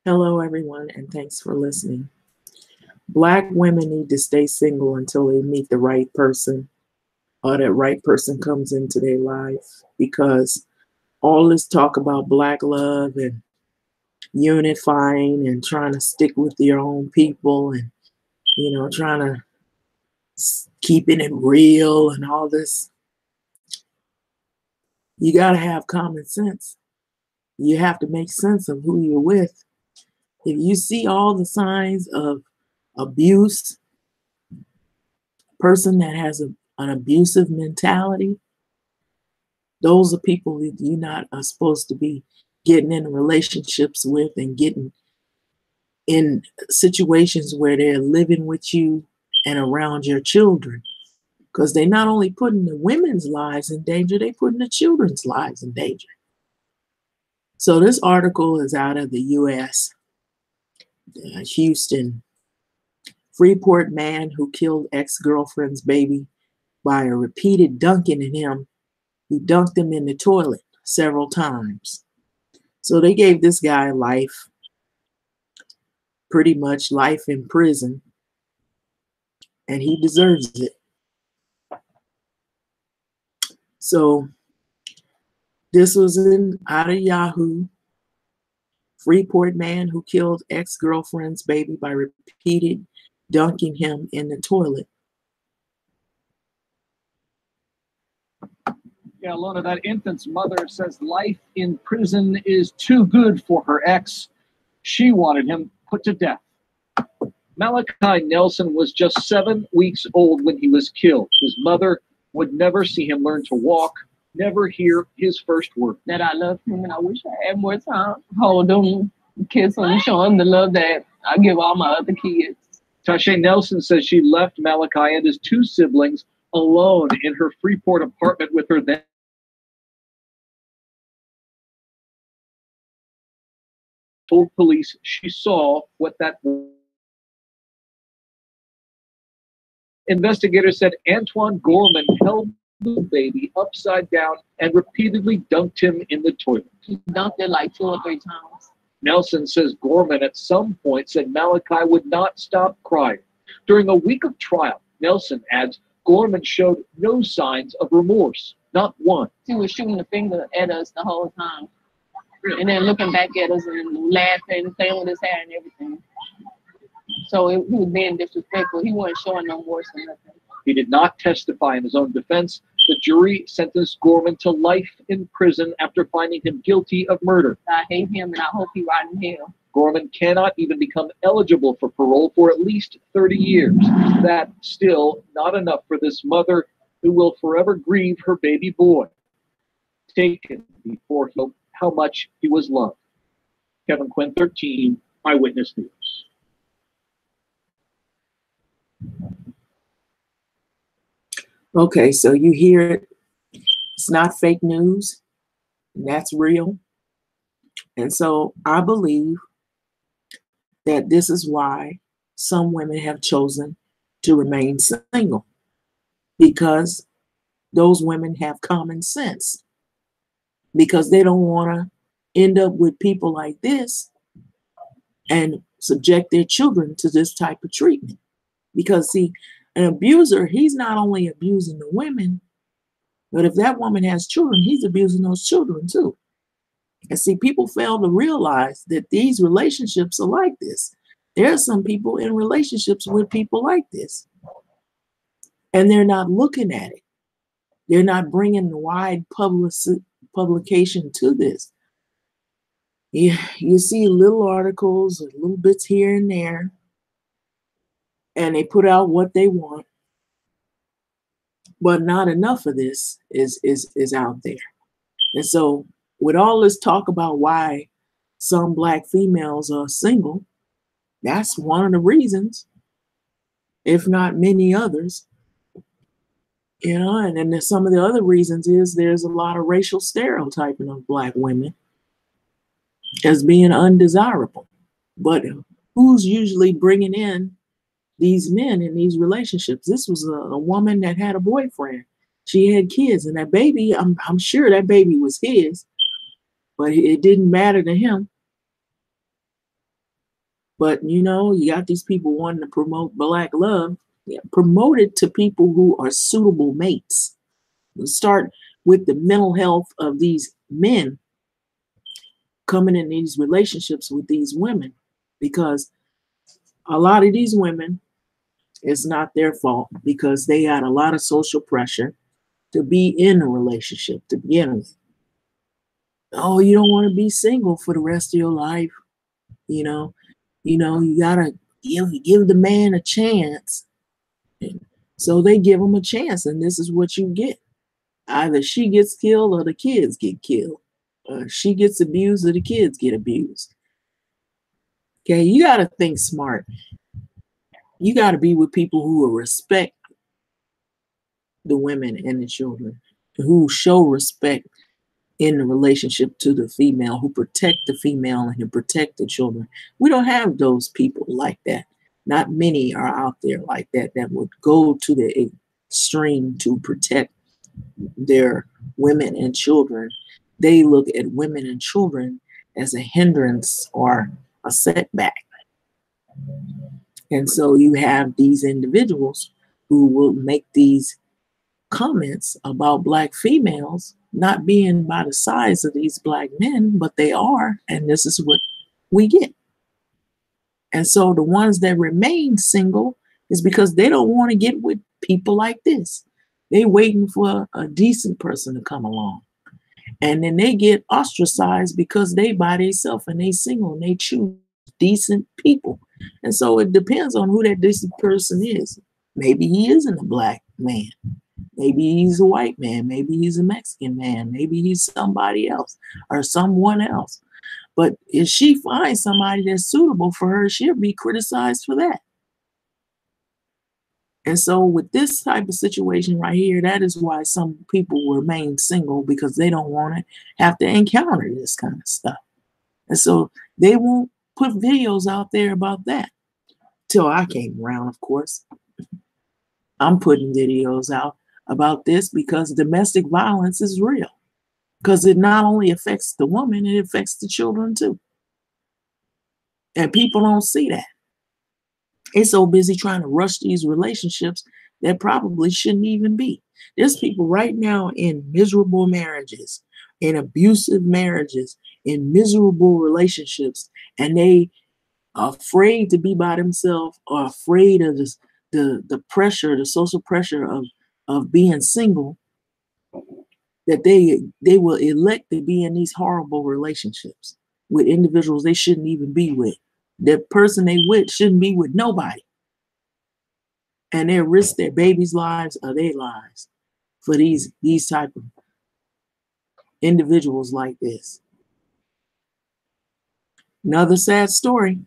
Hello, everyone, and thanks for listening. Black women need to stay single until they meet the right person or that right person comes into their life because all this talk about Black love and unifying and trying to stick with your own people and, trying to keeping it real and all this, you got to have common sense. You have to make sense of who you're with. If you see all the signs of abuse, person that has an abusive mentality, those are people that you're not supposed to be getting in relationships with and getting in situations where they're living with you and around your children. Because they're not only putting the women's lives in danger, they're putting the children's lives in danger. So this article is out of the U.S. Houston. Freeport man who killed ex-girlfriend's baby by a repeated dunking in him. He dunked him in the toilet several times. So they gave this guy life, pretty much life in prison, and he deserves it. So this was out of Yahoo. Freeport man who killed ex-girlfriend's baby by repeated dunking him in the toilet. Yeah, Lona, that infant's mother says life in prison is too good for her ex. She wanted him put to death. Malachi Nelson was just 7 weeks old when he was killed. His mother would never see him learn to walk, never hear his first word. That I love him and I wish I had more time. Hold him, kiss him, show him the love that I give all my other kids. Tasha Nelson says she left Malachi and his two siblings alone in her Freeport apartment with her then. Told police she saw what that was. Investigators said Antoine Gorman held the baby upside down and repeatedly dunked him in the toilet. He dunked it like 2 or 3 times. Nelson says Gorman at some point said Malachi would not stop crying. During a week of trial, Nelson adds Gorman showed no signs of remorse, not one. He was shooting the finger at us the whole time. And then looking back at us and laughing, playing with his hair and everything. So he was being disrespectful. He wasn't showing no remorse or nothing. He did not testify in his own defense. The jury sentenced Gorman to life in prison after finding him guilty of murder. I hate him and I hope he rot in hell. Gorman cannot even become eligible for parole for at least 30 years. That's still not enough for this mother who will forever grieve her baby boy, taken before how much he was loved. Kevin Quinn, 13, Eyewitness News. Okay, so you hear it. It's not fake news. And that's real. And so I believe that this is why some women have chosen to remain single, because those women have common sense, because they don't want to end up with people like this and subject their children to this type of treatment. Because see, an abuser, he's not only abusing the women, but if that woman has children, he's abusing those children too. And see, people fail to realize that these relationships are like this. There are some people in relationships with people like this, and they're not looking at it. They're not bringing the wide publication to this. You see little articles, little bits here and there, and they put out what they want, but not enough of this is out there. And so with all this talk about why some Black females are single, that's one of the reasons, if not many others. And then some of the other reasons is there's a lot of racial stereotyping of Black women as being undesirable. But who's usually bringing in these men in these relationships? This was a woman that had a boyfriend. She had kids, and that baby, I'm sure that baby was his, but it didn't matter to him. But you know, you got these people wanting to promote black love. Yeah, promote it to people who are suitable mates. Start with the mental health of these men coming in these relationships with these women, because a lot of these women, it's not their fault because they had a lot of social pressure to be in a relationship to begin with. Oh, you don't want to be single for the rest of your life. You know, you gotta give the man a chance. And so they give him a chance, and this is what you get. Either she gets killed or the kids get killed. She gets abused or the kids get abused. Okay, you got to think smart. You got to be with people who will respect the women and the children, who show respect in the relationship to the female, who protect the female and who protect the children. We don't have those people like that. Not many are out there like that, that would go to the extreme to protect their women and children. They look at women and children as a hindrance or a setback. And so you have these individuals who will make these comments about black females not being by the size of these black men, but they are, and this is what we get. And so the ones that remain single is because they don't want to get with people like this. They waiting for a decent person to come along. And then they get ostracized because they by themselves and they single and they choose decent people. And so it depends on who that decent person is. Maybe he isn't a black man. Maybe he's a white man. Maybe he's a Mexican man. Maybe he's somebody else or someone else. But if she finds somebody that's suitable for her, she'll be criticized for that. And so with this type of situation right here, that is why some people remain single, because they don't want to have to encounter this kind of stuff. And so they won't put videos out there about that. Till I came around, of course. I'm putting videos out about this because domestic violence is real. Because it not only affects the woman, it affects the children too. And people don't see that. They're so busy trying to rush these relationships that probably shouldn't even be. There's people right now in miserable marriages, in abusive marriages, in miserable relationships, and they are afraid to be by themselves or afraid of this, the pressure, the social pressure of being single, that they will elect to be in these horrible relationships with individuals they shouldn't even be with. The person they with shouldn't be with nobody. And they risk their babies' lives or their lives for these type of individuals like this. Another sad story.